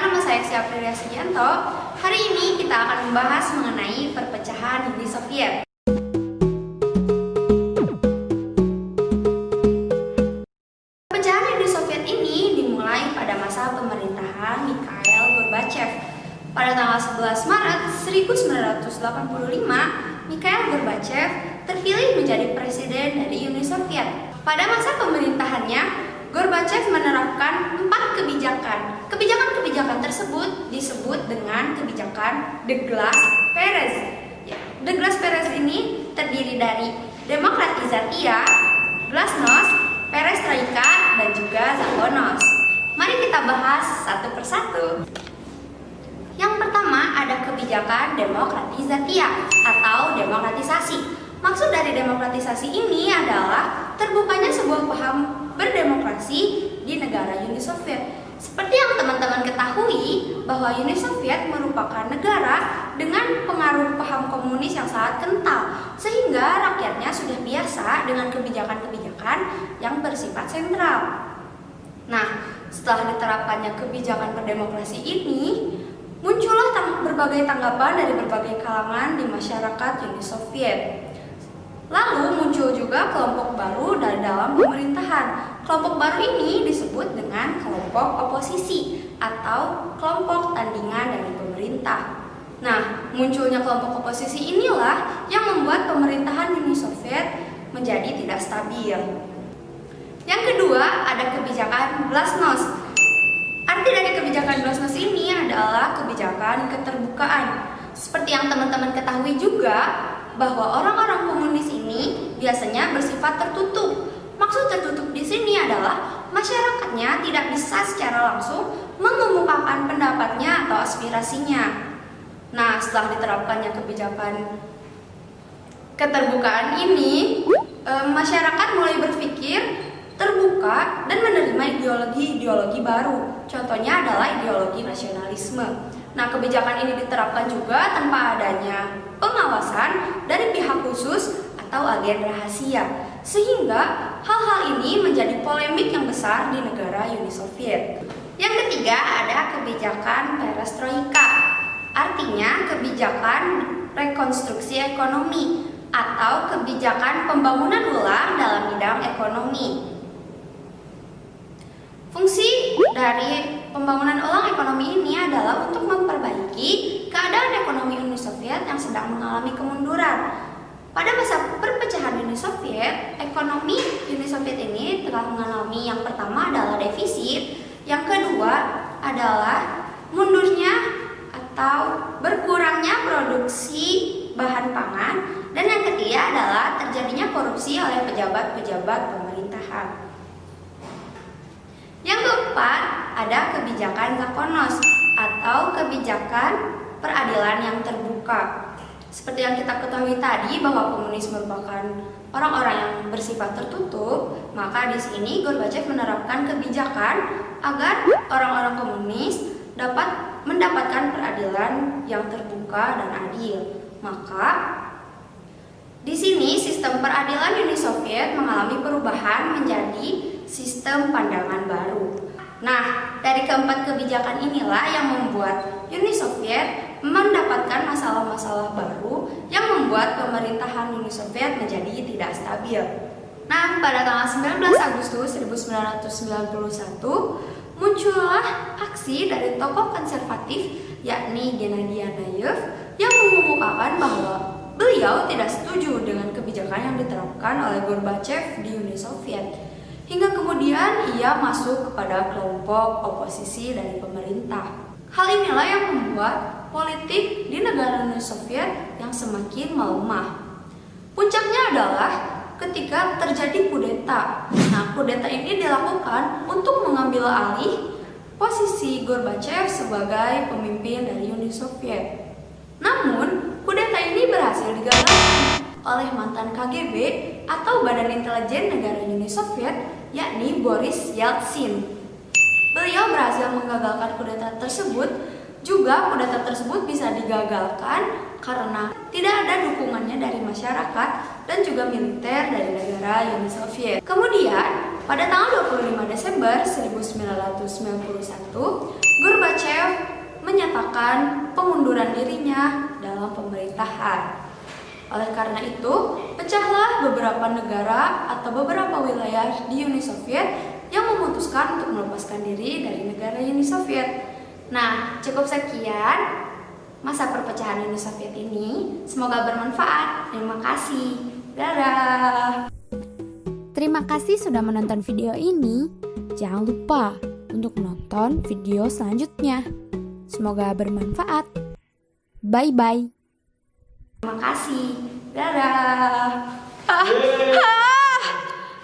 nama saya Aprilia Sugianto. Hari ini kita akan membahas mengenai perpecahan Uni Soviet. Perpecahan Uni Soviet ini dimulai pada masa pemerintahan Mikhail Gorbachev. Pada tanggal 11 Maret 1985, Mikhail Gorbachev terpilih menjadi presiden dari Uni Soviet. Pada masa pemerintahannya, Gorbachev menerapkan 4 kebijakan. Kebijakan-kebijakan tersebut disebut dengan kebijakan De Glass-Perez. De Glass-Perez ini terdiri dari demokratizatia, glasnost, perestroika, dan juga zakonost. Mari kita bahas satu persatu. Yang pertama ada kebijakan demokratizatia atau demokratisasi. Maksud dari demokratisasi ini adalah terbukanya sebuah paham berdemokrasi di negara Uni Soviet. Seperti yang teman-teman ketahui bahwa Uni Soviet merupakan negara dengan pengaruh paham komunis yang sangat kental, sehingga rakyatnya sudah biasa dengan kebijakan-kebijakan yang bersifat sentral. Nah, setelah diterapkannya kebijakan berdemokrasi ini, muncullah berbagai tanggapan dari berbagai kalangan di masyarakat Uni Soviet. Lalu muncul juga kelompok baru dari dalam pemerintahan. Kelompok baru ini disebut dengan kelompok oposisi atau kelompok tandingan dari pemerintah. Nah, munculnya kelompok oposisi inilah yang membuat pemerintahan Uni Soviet menjadi tidak stabil. Yang kedua, ada kebijakan glasnost. Arti dari kebijakan glasnost ini adalah kebijakan keterbukaan. Seperti yang teman-teman ketahui juga, bahwa orang-orang komunis ini biasanya bersifat tertutup. Maksud tertutup di sini adalah masyarakatnya tidak bisa secara langsung mengemukakan pendapatnya atau aspirasinya. Nah, setelah diterapkannya kebijakan keterbukaan ini, masyarakat mulai berpikir terbuka dan menerima ideologi-ideologi baru. Contohnya adalah ideologi nasionalisme. Nah, kebijakan ini diterapkan juga tanpa adanya pengawasan dari pihak khusus atau agen rahasia, sehingga hal-hal ini menjadi polemik yang besar di negara Uni Soviet. Yang ketiga ada kebijakan perestroika, artinya kebijakan rekonstruksi ekonomi atau kebijakan pembangunan ulang dalam bidang ekonomi. Fungsi dari pembangunan ulang ekonomi ini adalah untuk memperbaiki keadaan ekonomi Uni Soviet yang sedang mengalami kemunduran. Pada masa perpecahan Uni Soviet, ekonomi Uni Soviet ini telah mengalami yang pertama adalah defisit, yang kedua adalah mundurnya atau berkurangnya produksi bahan pangan, dan yang ketiga adalah terjadinya korupsi oleh pejabat-pejabat pemerintahan. Yang keempat, ada kebijakan zakonost atau kebijakan peradilan yang terbuka. Seperti yang kita ketahui tadi bahwa komunis merupakan orang-orang yang bersifat tertutup, maka di sini Gorbachev menerapkan kebijakan agar orang-orang komunis dapat mendapatkan peradilan yang terbuka dan adil. Maka di sini sistem peradilan Uni Soviet mengalami perubahan menjadi sistem pandangan baru. Nah, dari keempat kebijakan inilah yang membuat Uni Soviet mendapatkan masalah-masalah baru yang membuat pemerintahan Uni Soviet menjadi tidak stabil. Nah, pada tanggal 19 Agustus 1991 muncullah aksi dari tokoh konservatif yakni Gennady Andreyev yang mengemukakan bahwa beliau tidak setuju dengan kebijakan yang diterapkan oleh Gorbachev di Uni Soviet. Hingga kemudian ia masuk kepada kelompok oposisi dari pemerintah. Hal inilah yang membuat politik di negara Uni Soviet yang semakin melemah. Puncaknya adalah ketika terjadi kudeta. Nah, kudeta ini dilakukan untuk mengambil alih posisi Gorbachev sebagai pemimpin dari Uni Soviet. Namun, kudeta ini berhasil digagalkan oleh mantan KGB atau Badan Intelijen Negara Uni Soviet, yakni Boris Yeltsin. Beliau berhasil menggagalkan kudeta tersebut. Juga kudeta tersebut bisa digagalkan karena tidak ada dukungannya dari masyarakat dan juga militer dari negara Uni Soviet. Kemudian, pada tanggal 25 Desember 1991, Gorbachev menyatakan pengunduran dirinya dalam pemerintahan. Oleh karena itu, pecahlah beberapa negara atau beberapa wilayah di Uni Soviet yang memutuskan untuk melepaskan diri dari negara Uni Soviet. Nah, cukup sekian masa perpecahan Uni Soviet ini. Semoga bermanfaat. Terima kasih. Dadah. Terima kasih sudah menonton video ini. Jangan lupa untuk menonton video selanjutnya. Semoga bermanfaat. Bye-bye. Terima kasih. Dadah.